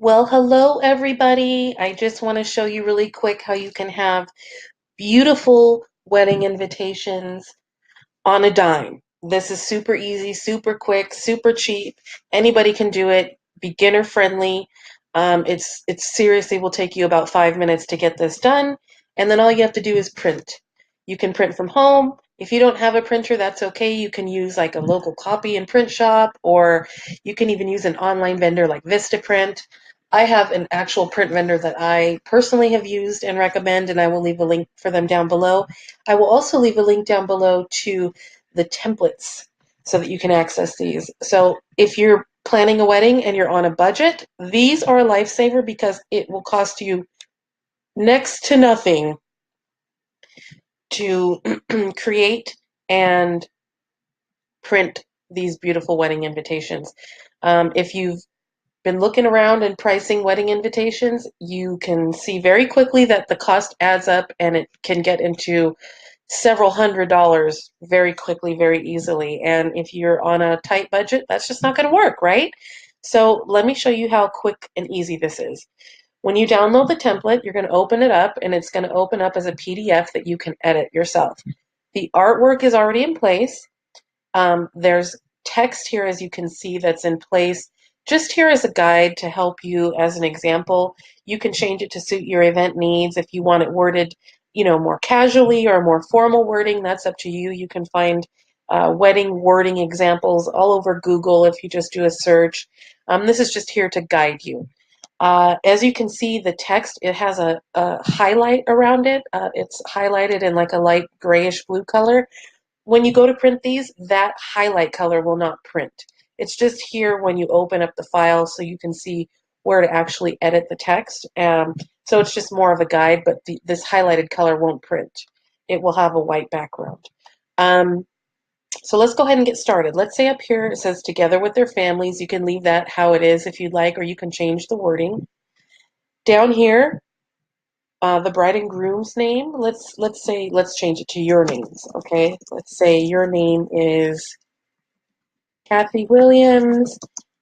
Well, hello everybody. I just want to show you really quick how you can have beautiful wedding invitations on a dime. This is super easy, super quick, super cheap. Anybody can do it, beginner friendly. It's seriously will take you about 5 minutes to get this done, and then all you have to do is print. You can print from home. If you don't have a printer, that's okay. You can use like a local copy and print shop, or you can even use an online vendor like Vistaprint. I have an actual print vendor that I personally have used and recommend, and I will leave a link for them down below. I will also leave a link down below to the templates so that you can access these. So if you're planning a wedding and you're on a budget, these are a lifesaver because it will cost you next to nothing to create and print these beautiful wedding invitations. If you've been looking around and pricing wedding invitations, you can see very quickly that the cost adds up and it can get into several $100s very quickly, very easily. And if you're on a tight budget, that's just not going to work, right? So let me show you how quick and easy this is. When you download the template, you're going to open it up and it's going to open up as a PDF that you can edit yourself. The artwork is already in place. There's text here, as you can see, that's in place. Just here as a guide to help you as an example. You can change it to suit your event needs. If you want it worded, more casually or more formal wording, that's up to you. You can find wedding wording examples all over Google if you just do a search. This is just here to guide you. As you can see, the text, it has a highlight around it. It's highlighted in like a light grayish blue color. When you go to print these, that highlight color will not print. It's just here when you open up the file so you can see where to actually edit the text. So it's just more of a guide, but this highlighted color won't print. It will have a white background. So let's go ahead and get started. Let's say up here it says together with their families. You can leave that how it is if you'd like, or you can change the wording. Down here, the bride and groom's name. Let's change it to your names. Okay, let's say your name is Kathy Williams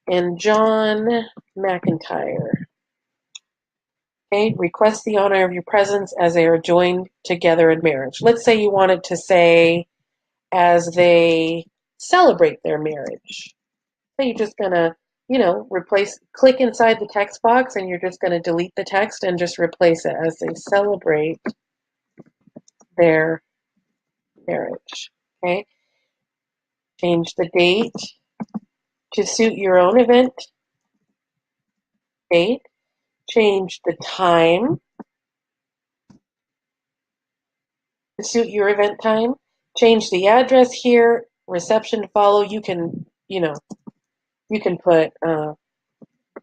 and John McIntyre. Okay, request the honor of your presence as they are joined together in marriage. Let's say you wanted to say as they celebrate their marriage. So you're just gonna, click inside the text box and you're just gonna delete the text and just replace it as they celebrate their marriage. Okay, change the date to suit your own event date. Change the time to suit your event time. Change the address here. Reception to follow. You can, you can put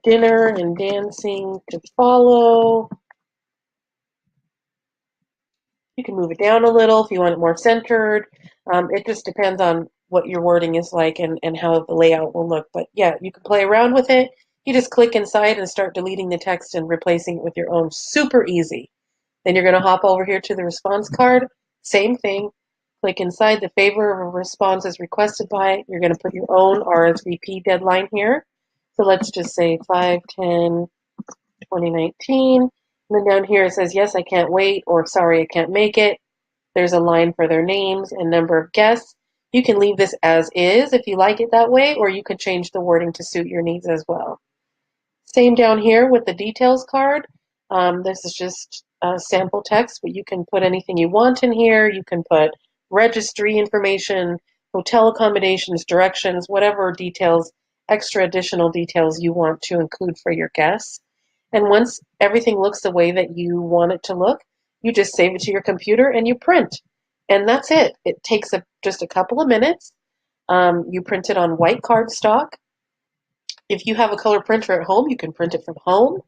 dinner and dancing to follow. You can move it down a little if you want it more centered. It just depends on what your wording is like and how the layout will look. But yeah, you can play around with it. You just click inside and start deleting the text and replacing it with your own. Super easy. Then you're going to hop over here to the response card. Same thing. Click inside the favor of a response as requested by. You're going to put your own RSVP deadline here. So let's just say 5/10/2019. And then down here it says, yes, I can't wait, or sorry, I can't make it. There's a line for their names and number of guests. You can leave this as is if you like it that way, or you could change the wording to suit your needs as well. Same down here with the details card. This is just sample text, but you can put anything you want in here. You can put registry information, hotel accommodations, directions, whatever details, extra additional details you want to include for your guests. And once everything looks the way that you want it to look, you just save it to your computer and you print. And that's it. It takes just a couple of minutes. You print it on white cardstock. If you have a color printer at home, you can print it from home.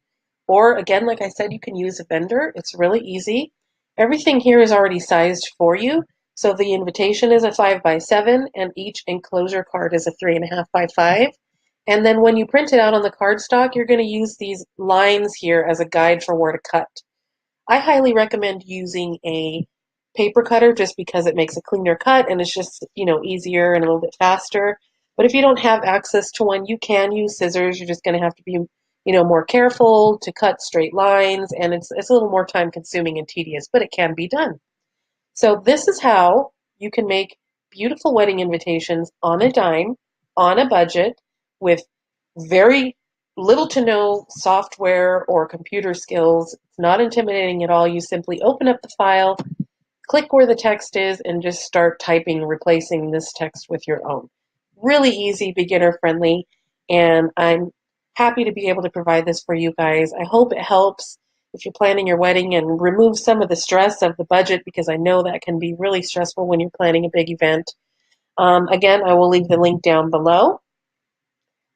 Or again, like I said, you can use a vendor. It's really easy. Everything here is already sized for you. So the invitation is a 5x7 and each enclosure card is a 3.5x5. And then when you print it out on the cardstock, you're going to use these lines here as a guide for where to cut. I highly recommend using a paper cutter just because it makes a cleaner cut and it's just, easier and a little bit faster. But if you don't have access to one, you can use scissors. You're just going to have to be more careful to cut straight lines, and it's a little more time consuming and tedious, but it can be done. So this is how you can make beautiful wedding invitations on a dime, on a budget, with very little to no software or computer skills. It's not intimidating at all. You simply open up the file, click where the text is, and just start typing, replacing this text with your own. Really easy, beginner friendly, and I'm happy to be able to provide this for you guys. I hope it helps if you're planning your wedding and remove some of the stress of the budget, because I know that can be really stressful when you're planning a big event. Again, I will leave the link down below.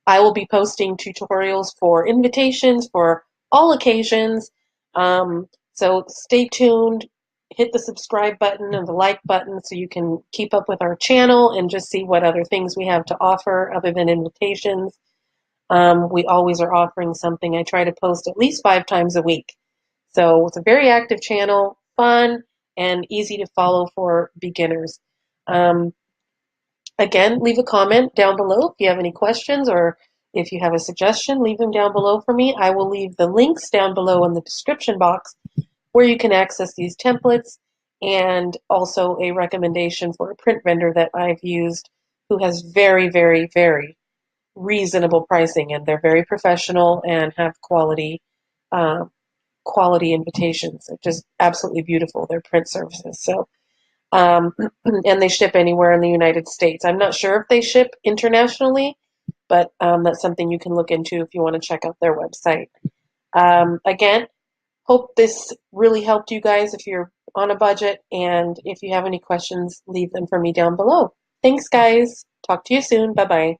I will be posting tutorials for invitations for all occasions. So stay tuned. Hit the subscribe button and the like button so you can keep up with our channel and just see what other things we have to offer other than invitations. We always are offering something. I try to post at least 5 times a week. So it's a very active channel, fun, and easy to follow for beginners. Again, leave a comment down below if you have any questions, or if you have a suggestion, leave them down below for me. I will leave the links down below in the description box where you can access these templates, and also a recommendation for a print vendor that I've used who has very, very, very reasonable pricing, and they're very professional and have uh, quality invitations. They're just absolutely beautiful, their print services. So and they ship anywhere in the United States. I'm not sure if they ship internationally, but that's something you can look into if you want to check out their website. Again, hope this really helped you guys if you're on a budget, and if you have any questions, leave them for me down below. Thanks, guys. Talk to you soon. Bye-bye.